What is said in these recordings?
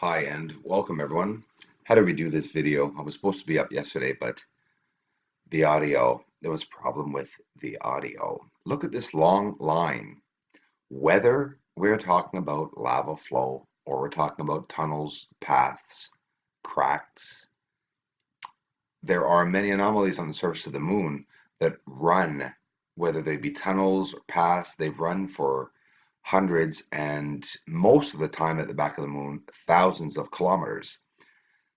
Hi and welcome everyone. How did we do this video? I was supposed to be up yesterday, but there was a problem with the audio. Look at this long line. Whether we're talking about lava flow or we're talking about tunnels, paths, cracks, there are many anomalies on the surface of the moon that run, whether they be tunnels or paths, they run for hundreds and most of the time at the back of the moon, thousands of kilometers.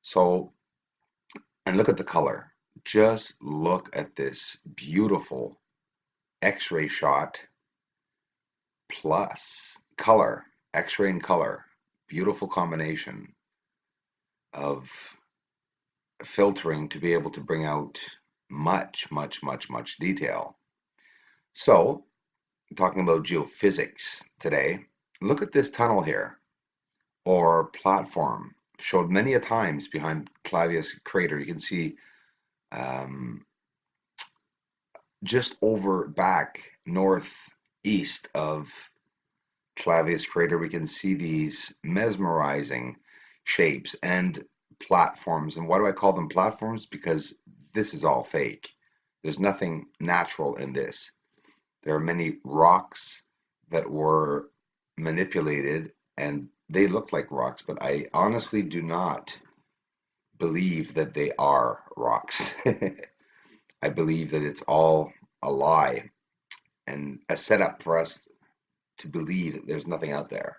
So, and look at the color. Just look at this beautiful X-ray shot plus color, X-ray and color. Beautiful combination of filtering to be able to bring out much detail. So, talking about geophysics today, look at this tunnel here, or platform, showed many a times behind Clavius crater. You can see just over back northeast of Clavius crater, we can see these mesmerizing shapes and platforms. And why do I call them platforms? Because this is all fake. There's nothing natural in this. There are many rocks that were manipulated and they look like rocks, but I honestly do not believe that they are rocks. I believe that it's all a lie and a setup for us to believe that there's nothing out there.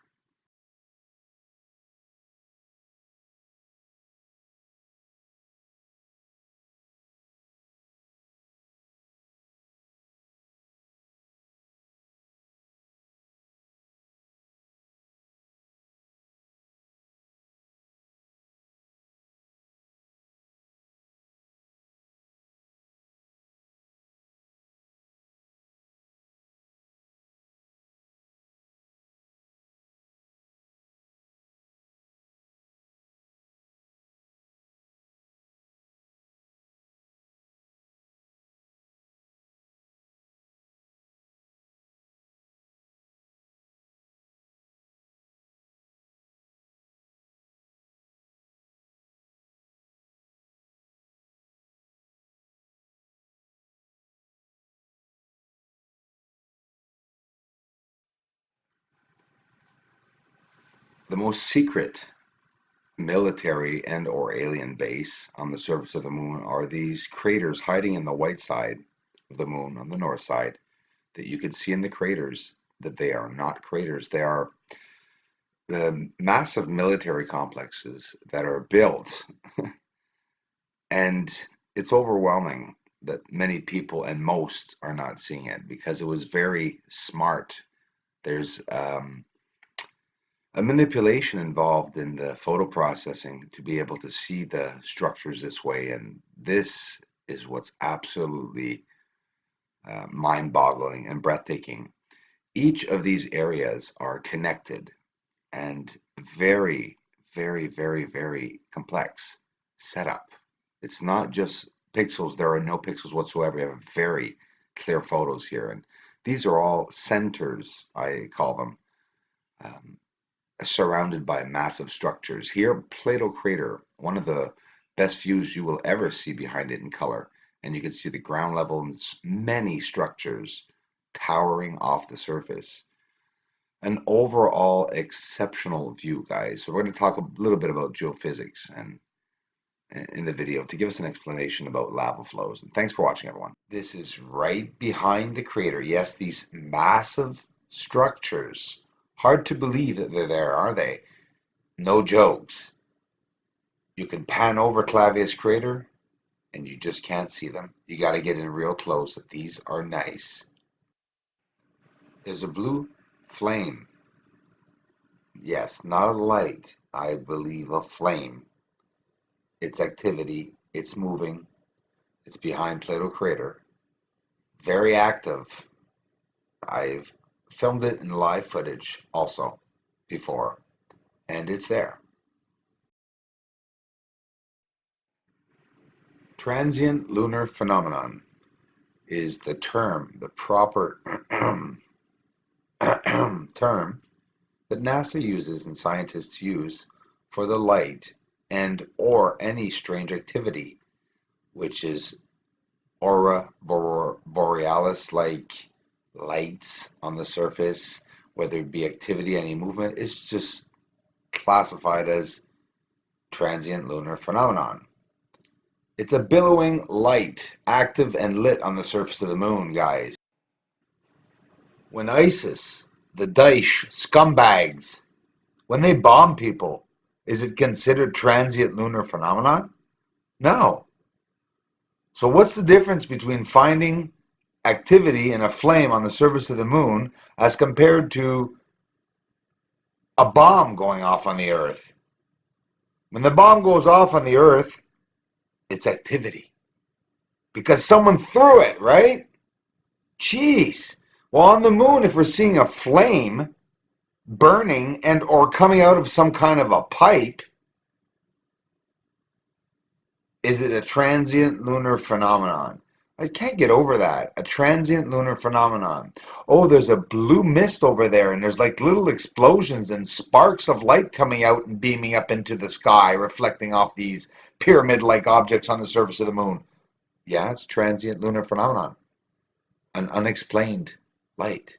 The most secret military and or alien base on the surface of the moon are these craters hiding in the white side of the moon on the north side that you can see in the craters that they are not craters. They are the massive military complexes that are built, and it's overwhelming that many people and most are not seeing it because it was very smart. There's a manipulation involved in the photo processing to be able to see the structures this way, and this is what's absolutely mind-boggling and breathtaking. Each of these areas are connected and very complex setup. It's not just pixels. There are no pixels whatsoever. You have very clear photos here, and these are all centers, I call them, surrounded by massive structures. Here, Plato Crater, one of the best views you will ever see behind it in color, and you can see the ground level and many structures towering off the surface. An overall exceptional view, guys. So we're going to talk a little bit about geophysics and in the video to give us an explanation about lava flows. And thanks for watching, everyone. This is right behind the crater. Yes, these massive structures. Hard to believe that they're there, are they? No jokes. You can pan over Clavius crater and you just can't see them. You got to get in real close. These are nice. There's a blue flame. Yes, not a light. I believe a flame. It's activity. It's moving. It's behind Plato crater. Very active. I've filmed it in live footage also before, and it's there. Transient lunar phenomenon is the term, the proper term that NASA uses and scientists use for the light and or any strange activity, which is aurora borealis like lights on the surface, whether it be activity, any movement, is just classified as transient lunar phenomenon. It's a billowing light, active and lit on the surface of the moon, guys. When ISIS, the Daesh scumbags, when they bomb people, is it considered transient lunar phenomenon? No. So what's the difference between finding activity in a flame on the surface of the moon as compared to a bomb going off on the Earth? When the bomb goes off on the Earth, it's activity. Because someone threw it, right? Jeez. Well, on the moon, if we're seeing a flame burning and or coming out of some kind of a pipe, is it a transient lunar phenomenon? I can't get over that. A transient lunar phenomenon. Oh, there's a blue mist over there, and there's like little explosions and sparks of light coming out and beaming up into the sky, reflecting off these pyramid-like objects on the surface of the moon. Yeah, it's transient lunar phenomenon. An unexplained light.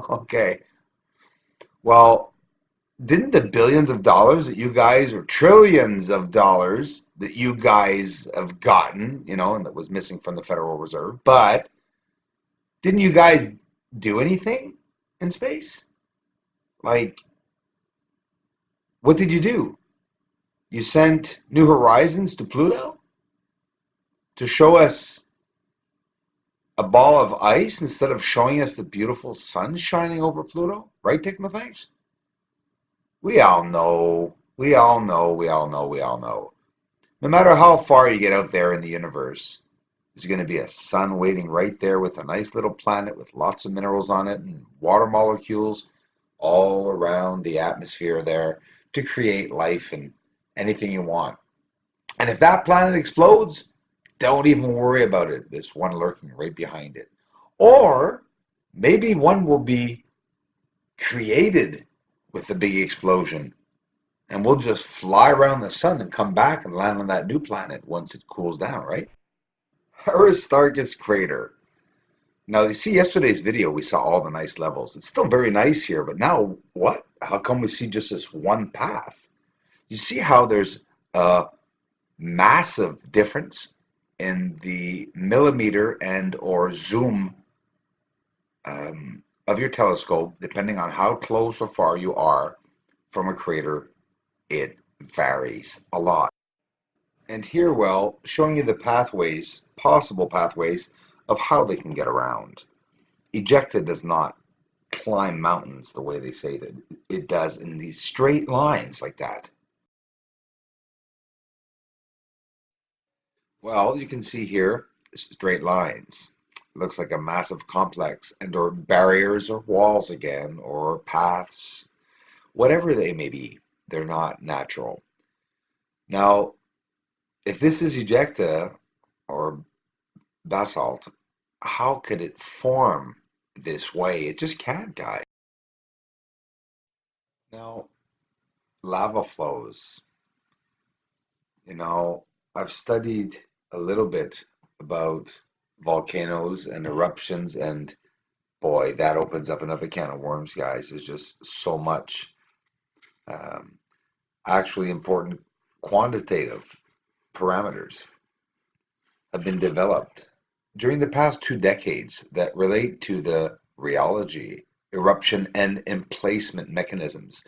Okay. Well, didn't the billions of dollars that you guys, or trillions of dollars that you guys have gotten, and that was missing from the Federal Reserve, but didn't you guys do anything in space? Like, what did you do? You sent New Horizons to Pluto to show us a ball of ice instead of showing us the beautiful sun shining over Pluto? Right, Technothanks? We all know, we all know, we all know, we all know. No matter how far you get out there in the universe, there's going to be a sun waiting right there with a nice little planet with lots of minerals on it and water molecules all around the atmosphere there to create life and anything you want. And if that planet explodes, don't even worry about it. There's one lurking right behind it. Or maybe one will be created with the big explosion, and we'll just fly around the sun and come back and land on that new planet once it cools down, right? Aristarchus crater. Now, you see yesterday's video, we saw all the nice levels. It's still very nice here, but now what? How come we see just this one path? You see how there's a massive difference in the millimeter and or zoom of your telescope, depending on how close or far you are from a crater. It varies a lot. And here, well, showing you the pathways, possible pathways, of how they can get around. Ejecta does not climb mountains the way they say that it does in these straight lines like that. Well, you can see here straight lines. Looks like a massive complex and or barriers or walls again or paths, whatever they may be. They're not natural. Now, if this is ejecta or basalt, how could it form this way? It just can't, guys. Now, lava flows. I've studied a little bit about volcanoes and eruptions, and boy, that opens up another can of worms, guys. There's just so much um, actually important quantitative parameters have been developed during the past 2 decades that relate to the rheology, eruption, and emplacement mechanisms.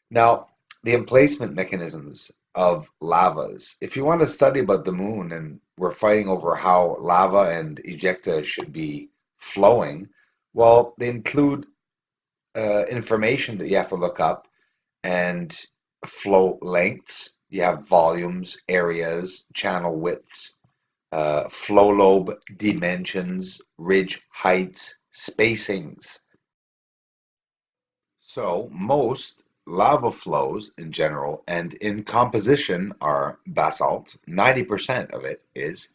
Now, the emplacement mechanisms of lavas, if you want to study about the moon and we're fighting over how lava and ejecta should be flowing, well, they include information that you have to look up and flow lengths. You have volumes, areas, channel widths, flow lobe dimensions, ridge heights, spacings. So most lava flows in general and in composition are basalt, 90% of it is,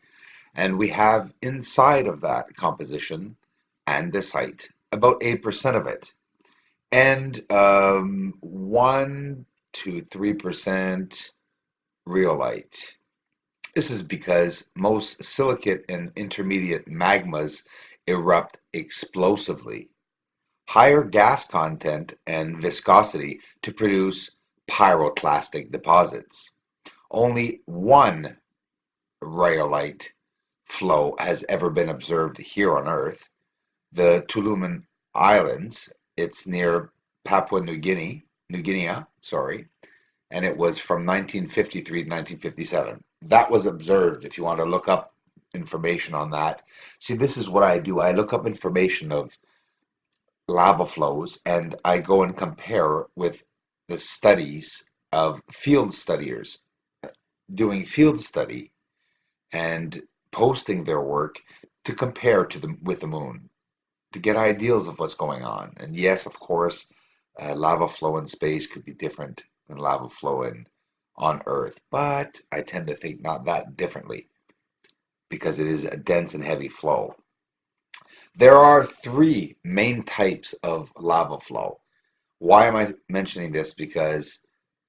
and we have inside of that composition andesite, about 8% of it. And 1 to 3% rhyolite. This is because most silicate and intermediate magmas erupt explosively. Higher gas content and viscosity to produce pyroclastic deposits. Only one rhyolite flow has ever been observed here on Earth, the Tuluman Islands. It's near Papua New Guinea, and it was from 1953 to 1957. That was observed. If you want to look up information on that, see, this is what I do. I look up information of lava flows and I go and compare with the studies of field studiers doing field study and posting their work to compare to the with the moon to get ideas of what's going on. And yes, of course, lava flow in space could be different than lava flow on Earth, but I tend to think not that differently because it is a dense and heavy flow. There are three main types of lava flow. Why am I mentioning this? Because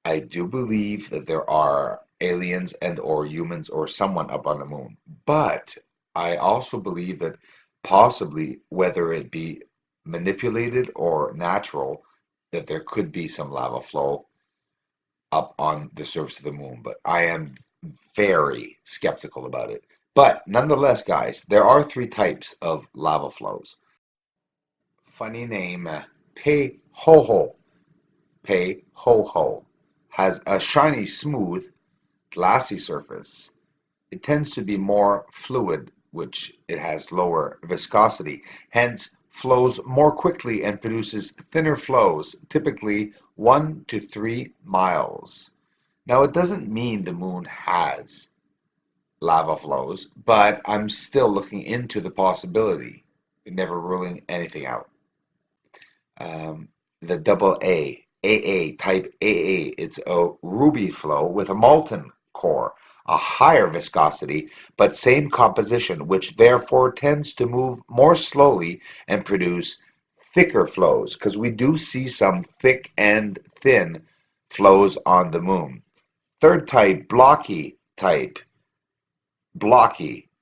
I do believe that there are aliens and or humans or someone up on the moon. But I also believe that possibly, whether it be manipulated or natural, that there could be some lava flow up on the surface of the moon. But I am very skeptical about it. But nonetheless, guys, there are three types of lava flows. Funny name, Pehoho. Pehoho has a shiny, smooth, glassy surface. It tends to be more fluid, which it has lower viscosity, hence flows more quickly and produces thinner flows, typically 1 to 3 miles. Now, it doesn't mean the moon has lava flows, but I'm still looking into the possibility, never ruling anything out. The double AA, type AA, it's a ruby flow with a molten core, a higher viscosity, but same composition, which therefore tends to move more slowly and produce thicker flows, because we do see some thick and thin flows on the moon. Third type, blocky,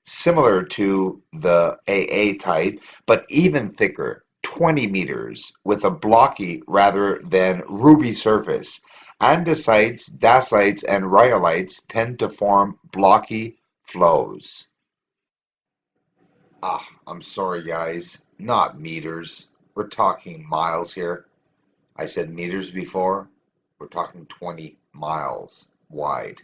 similar to the AA type, but even thicker, 20 meters, with a blocky rather than ruby surface. Andesites, dacites, and rhyolites tend to form blocky flows. I'm sorry, guys, not meters. We're talking miles here. I said meters before. We're talking 20 miles wide.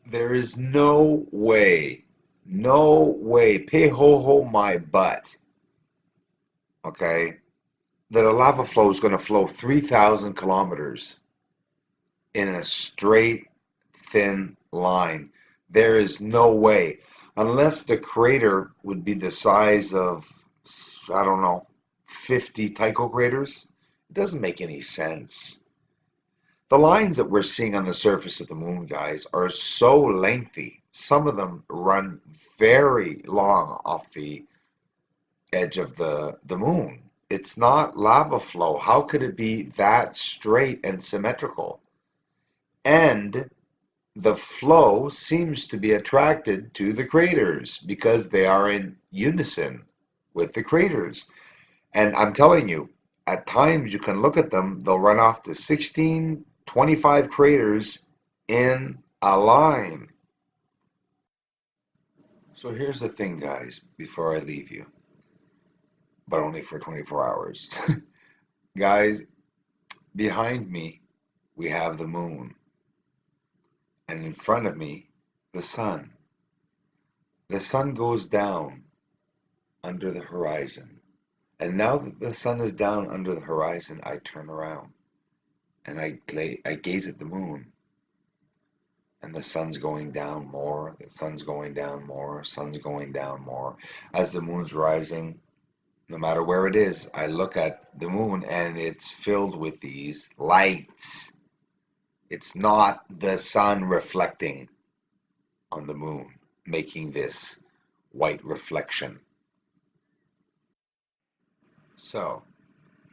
There is no way, pay ho ho my butt, okay, that a lava flow is going to flow 3,000 kilometers in a straight, thin line. There is no way, unless the crater would be the size of, I don't know, 50 Tycho craters. It doesn't make any sense. The lines that we're seeing on the surface of the moon, guys, are so lengthy. Some of them run very long off the edge of the moon. It's not lava flow. How could it be that straight and symmetrical? And the flow seems to be attracted to the craters because they are in unison with the craters. And I'm telling you, at times you can look at them, they'll run off to 16, 25 craters in a line. So here's the thing, guys, before I leave you, but only for 24 hours. Guys, behind me, we have the moon, and in front of me, the sun. The sun goes down under the horizon. And now that the sun is down under the horizon, I turn around and I gaze at the moon. And the sun's going down more, the sun's going down more, sun's going down more. As the moon's rising, no matter where it is, I look at the moon and it's filled with these lights. It's not the sun reflecting on the moon, making this white reflection. So,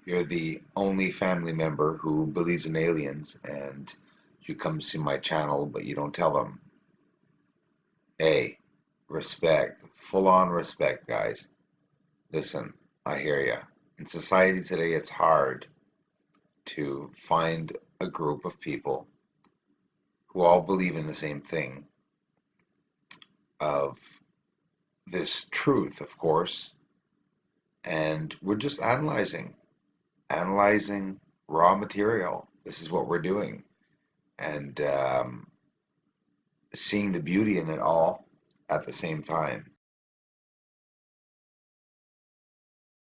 You're the only family member who believes in aliens, and you come see my channel, but you don't tell them. Hey, respect, full on respect, guys. Listen, I hear ya. In society today, it's hard to find a group of people who all believe in the same thing of this truth, of course, and we're just analyzing raw material. This is what we're doing, and seeing the beauty in it all at the same time.